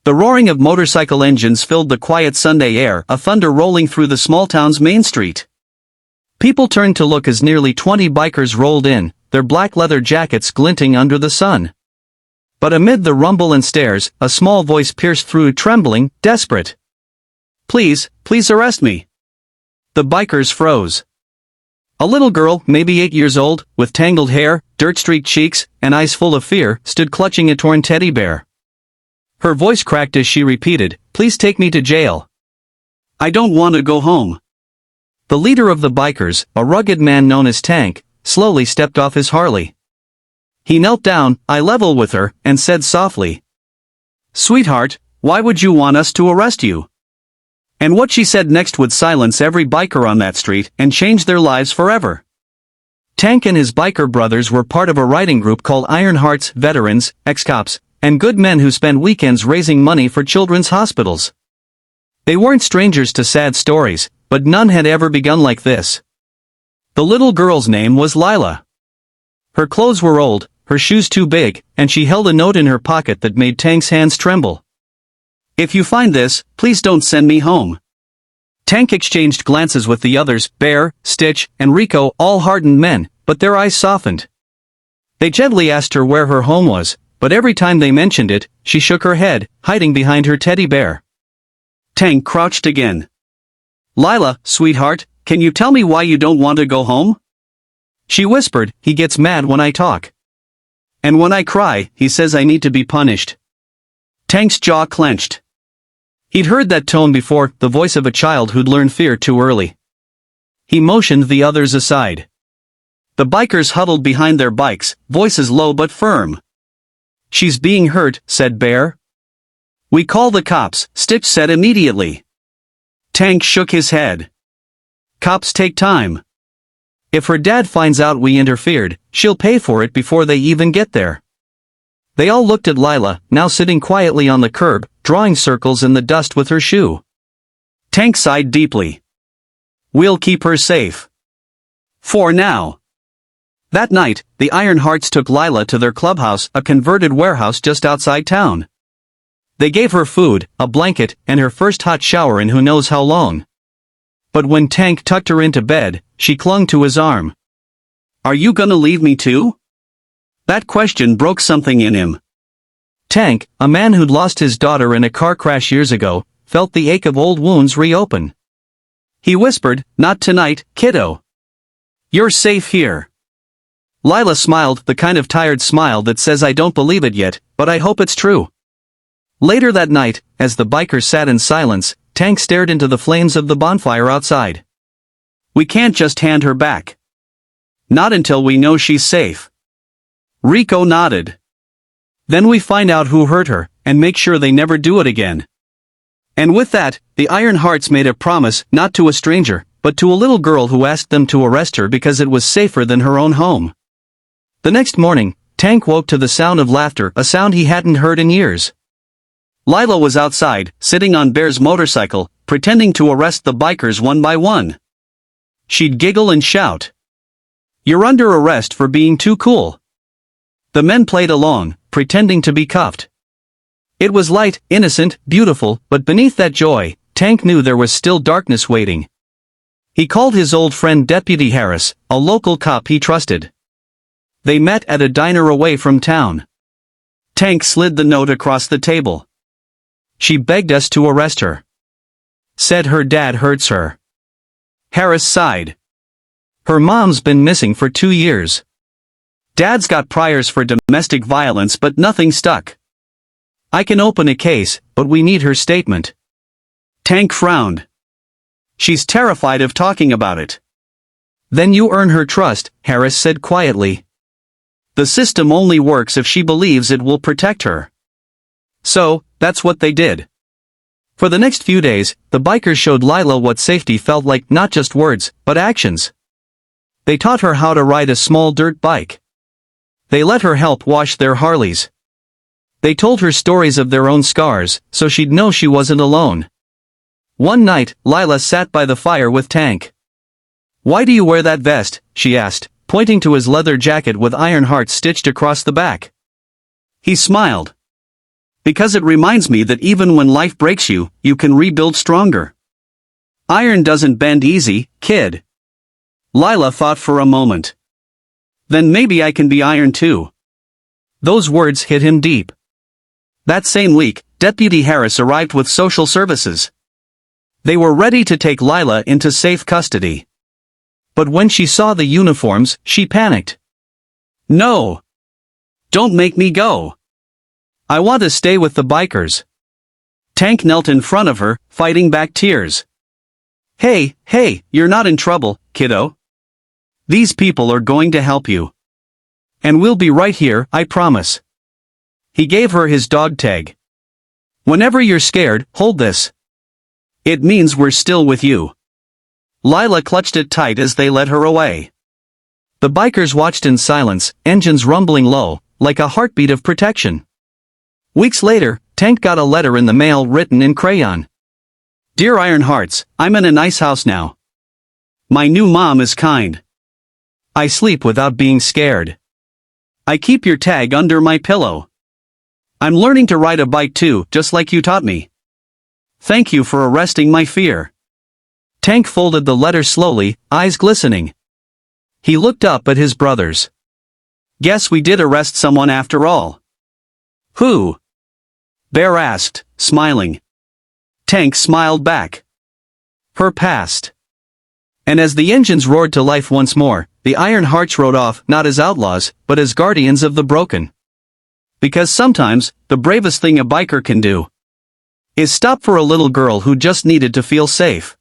The roaring of motorcycle engines filled the quiet Sunday air, a thunder rolling through the small town's main street. People turned to look as nearly 20 bikers rolled in, their black leather jackets glinting under the sun. But amid the rumble and stares, a small voice pierced through, trembling, desperate. "Please, please arrest me." The bikers froze. A little girl, maybe 8 years old, with tangled hair, dirt-streaked cheeks, and eyes full of fear, stood clutching a torn teddy bear. Her voice cracked as she repeated, "Please take me to jail. I don't want to go home." The leader of the bikers, a rugged man known as Tank, slowly stepped off his Harley. He knelt down, eye level with her, and said softly, "Sweetheart, why would you want us to arrest you?" And what she said next would silence every biker on that street and change their lives forever. Tank and his biker brothers were part of a riding group called Iron Hearts, veterans, ex-cops, and good men who spent weekends raising money for children's hospitals. They weren't strangers to sad stories, but none had ever begun like this. The little girl's name was Lila. Her clothes were old, her shoes too big, and she held a note in her pocket that made Tank's hands tremble. "If you find this, please don't send me home." Tank exchanged glances with the others, Bear, Stitch, and Rico, all hardened men, but their eyes softened. They gently asked her where her home was, but every time they mentioned it, she shook her head, hiding behind her teddy bear. Tank crouched again. "Lila, sweetheart, can you tell me why you don't want to go home?" She whispered, "He gets mad when I talk. And when I cry, he says I need to be punished." Tank's jaw clenched. He'd heard that tone before, the voice of a child who'd learned fear too early. He motioned the others aside. The bikers huddled behind their bikes, voices low but firm. "She's being hurt," said Bear. "We call the cops," Stitch said immediately. Tank shook his head. "Cops take time. If her dad finds out we interfered, she'll pay for it before they even get there." They all looked at Lila, now sitting quietly on the curb, drawing circles in the dust with her shoe. Tank sighed deeply. "We'll keep her safe. For now." That night, the Iron Hearts took Lila to their clubhouse, a converted warehouse just outside town. They gave her food, a blanket, and her first hot shower in who knows how long. But when Tank tucked her into bed, she clung to his arm. "Are you gonna leave me too?" That question broke something in him. Tank, a man who'd lost his daughter in a car crash years ago, felt the ache of old wounds reopen. He whispered, "Not tonight, kiddo. You're safe here." Lila smiled, the kind of tired smile that says I don't believe it yet, but I hope it's true. Later that night, as the bikers sat in silence, Tank stared into the flames of the bonfire outside. "We can't just hand her back. Not until we know she's safe." Rico nodded. "Then we find out who hurt her, and make sure they never do it again." And with that, the Iron Hearts made a promise, not to a stranger, but to a little girl who asked them to arrest her because it was safer than her own home. The next morning, Tank woke to the sound of laughter, a sound he hadn't heard in years. Lila was outside, sitting on Bear's motorcycle, pretending to arrest the bikers one by one. She'd giggle and shout, "You're under arrest for being too cool." The men played along, pretending to be cuffed. It was light, innocent, beautiful, but beneath that joy, Tank knew there was still darkness waiting. He called his old friend Deputy Harris, a local cop he trusted. They met at a diner away from town. Tank slid the note across the table. "She begged us to arrest her. Said her dad hurts her." Harris sighed. "Her mom's been missing for 2 years. Dad's got priors for domestic violence but nothing stuck. I can open a case, but we need her statement." Tank frowned. "She's terrified of talking about it." "Then you earn her trust," Harris said quietly. "The system only works if she believes it will protect her." So, that's what they did. For the next few days, the bikers showed Lila what safety felt like, not just words, but actions. They taught her how to ride a small dirt bike. They let her help wash their Harleys. They told her stories of their own scars, so she'd know she wasn't alone. One night, Lila sat by the fire with Tank. "Why do you wear that vest?" she asked, pointing to his leather jacket with Iron Hearts stitched across the back. He smiled. Because it reminds me that even when life breaks you, you can rebuild stronger. Iron doesn't bend easy, kid. Lila thought for a moment. Then maybe I can be iron too. Those words hit him deep. That same week, Deputy Harris arrived with social services. They were ready to take Lila into safe custody. But when she saw the uniforms, she panicked. No! Don't make me go! I want to stay with the bikers. Tank knelt in front of her, fighting back tears. Hey, you're not in trouble, kiddo. These people are going to help you. And we'll be right here, I promise. He gave her his dog tag. Whenever you're scared, hold this. It means we're still with you. Lila clutched it tight as they led her away. The bikers watched in silence, engines rumbling low, like a heartbeat of protection. Weeks later, Tank got a letter in the mail written in crayon. Dear Iron Hearts, I'm in a nice house now. My new mom is kind. I sleep without being scared. I keep your tag under my pillow. I'm learning to ride a bike too, just like you taught me. Thank you for arresting my fear. Tank folded the letter slowly, eyes glistening. He looked up at his brothers. Guess we did arrest someone after all. Who? Bear asked, smiling. Tank smiled back. Her past. And as the engines roared to life once more, the Iron Hearts rode off not as outlaws, but as guardians of the broken. Because sometimes, the bravest thing a biker can do is stop for a little girl who just needed to feel safe.